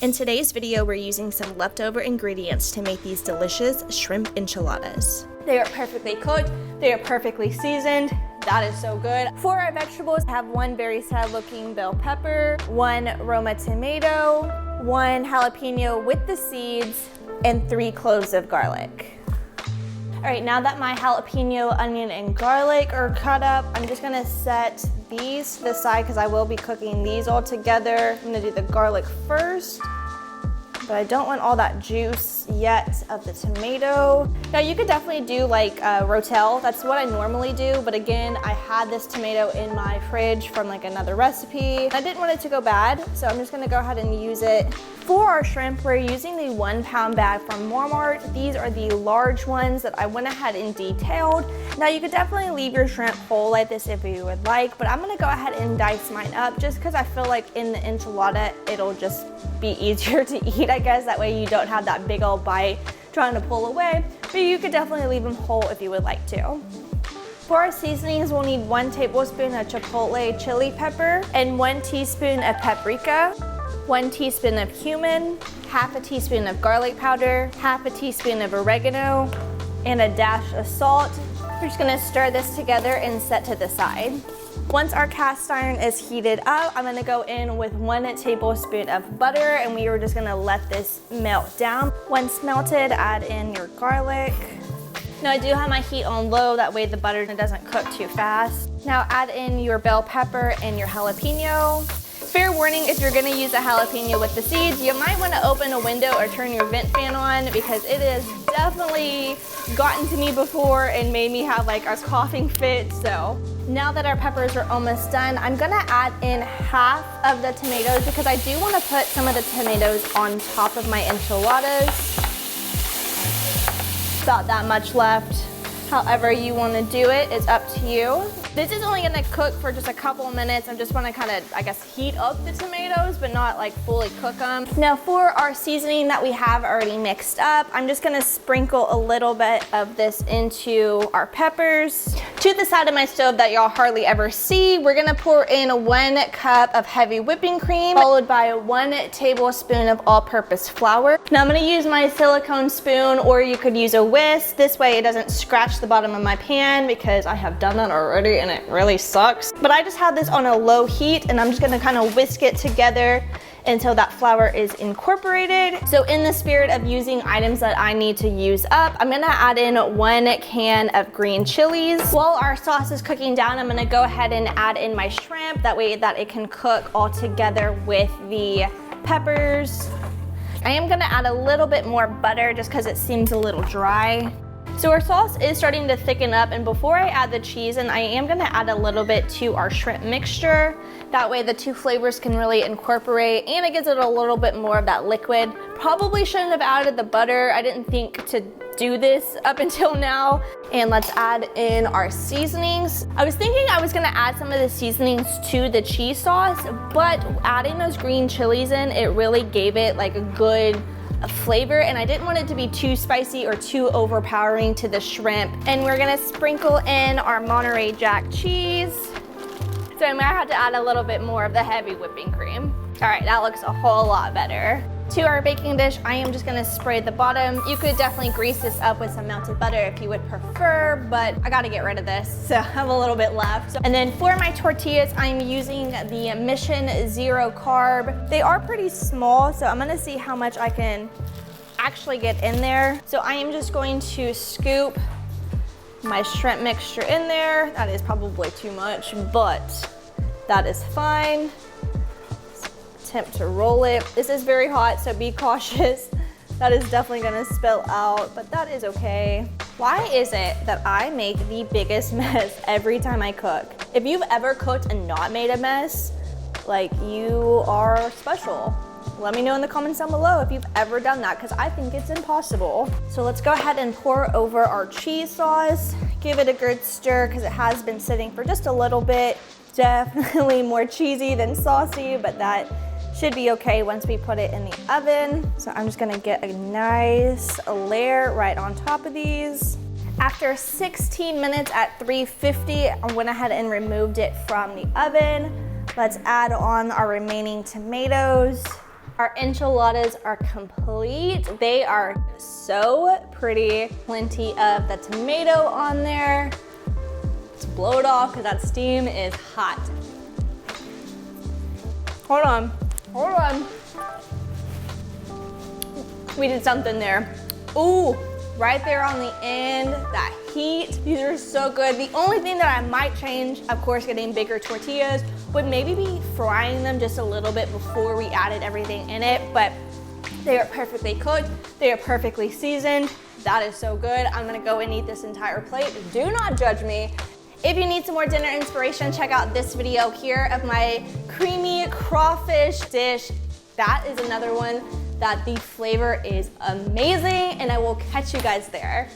In today's video, we're using some leftover ingredients to make these delicious shrimp enchiladas. They are perfectly cooked, they are perfectly seasoned. That is so good. For our vegetables, I have one very sad looking bell pepper, one Roma tomato, one jalapeno with the seeds, and 3 cloves of garlic. All right, now that my jalapeno, onion, and garlic are cut up, I'm just gonna set these to the side because I will be cooking these all together. I'm gonna do the garlic first, but I don't want all that juice yet of the tomato. Now you could definitely do like rotel. That's what I normally do, but again, I had this tomato in my fridge from like another recipe. I didn't want it to go bad, so I'm just gonna go ahead and use it. For our shrimp, we're using the 1 pound bag from Walmart. These are the large ones that I went ahead and detailed. Now you could definitely leave your shrimp whole like this if you would like, but I'm gonna go ahead and dice mine up just because I feel like in the enchilada, it'll just be easier to eat, I guess. That way you don't have that big old bite trying to pull away, but you could definitely leave them whole if you would like to. For our seasonings, we'll need 1 tablespoon of chipotle chili pepper and 1 teaspoon of paprika, 1 teaspoon of cumin, half a teaspoon of garlic powder, half a teaspoon of oregano, and a dash of salt. We're just gonna stir this together and set to the side. Once our cast iron is heated up, I'm gonna go in with 1 tablespoon of butter, and we are just gonna let this melt down. Once melted, add in your garlic. Now I do have my heat on low, that way the butter doesn't cook too fast. Now add in your bell pepper and your jalapeno. Fair warning, if you're gonna use a jalapeno with the seeds, you might wanna open a window or turn your vent fan on because it has definitely gotten to me before and made me have like a coughing fit. So now that our peppers are almost done, I'm gonna add in half of the tomatoes because I do wanna put some of the tomatoes on top of my enchiladas. About that much left. However you wanna do it, it's up to you. This is only gonna cook for just a couple of minutes. I just wanna kind of, I guess, heat up the tomatoes, but not like fully cook them. Now for our seasoning that we have already mixed up, I'm just gonna sprinkle a little bit of this into our peppers. To the side of my stove that y'all hardly ever see, we're gonna pour in 1 cup of heavy whipping cream, followed by 1 tablespoon of all-purpose flour. Now I'm gonna use my silicone spoon, or you could use a whisk. This way it doesn't scratch the bottom of my pan because I have done that already and it really sucks. But I just have this on a low heat and I'm just gonna kind of whisk it together until that flour is incorporated. So in the spirit of using items that I need to use up, I'm gonna add in 1 can of green chilies. While our sauce is cooking down, I'm gonna go ahead and add in my shrimp, that way that it can cook all together with the peppers. I am gonna add a little bit more butter just because it seems a little dry. So our sauce is starting to thicken up, and before I add the cheese in, I am gonna add a little bit to our shrimp mixture. That way the 2 flavors can really incorporate and it gives it a little bit more of that liquid. Probably shouldn't have added the butter. I didn't think to do this up until now. And let's add in our seasonings. I was thinking I was gonna add some of the seasonings to the cheese sauce, but adding those green chilies in, it really gave it like a good flavor, and I didn't want it to be too spicy or too overpowering to the shrimp. And we're gonna sprinkle in our Monterey Jack cheese. So I might have to add a little bit more of the heavy whipping cream. All right, that looks a whole lot better. To our baking dish, I am just gonna spray the bottom. You could definitely grease this up with some melted butter if you would prefer, but I gotta get rid of this, so I have a little bit left. And then for my tortillas, I'm using the Mission Zero Carb. They are pretty small, so I'm gonna see how much I can actually get in there. So I am just going to scoop my shrimp mixture in there. That is probably too much, but that is fine. Attempt to roll it. This is very hot, so be cautious. That is definitely gonna spill out, but that is okay. Why is it that I make the biggest mess every time I cook? If you've ever cooked and not made a mess, like, you are special. Let me know in the comments down below if you've ever done that, because I think it's impossible. So let's go ahead and pour over our cheese sauce. Give it a good stir because it has been sitting for just a little bit. Definitely more cheesy than saucy, but that should be okay once we put it in the oven. So I'm just gonna get a nice layer right on top of these. After 16 minutes at 350, I went ahead and removed it from the oven. Let's add on our remaining tomatoes, Our enchiladas are complete. They are so pretty. Plenty of the tomato on there. Let's blow it off because that steam is hot. Hold on, hold on. We did something there. Ooh, right there on the end, that heat. These are so good. The only thing that I might change, of course, getting bigger tortillas, would maybe be frying them just a little bit before we added everything in it, but they are perfectly cooked. They are perfectly seasoned. That is so good. I'm gonna go and eat this entire plate. Do not judge me. If you need some more dinner inspiration, check out this video here of my creamy crawfish dish. That is another one that the flavor is amazing, and I will catch you guys there.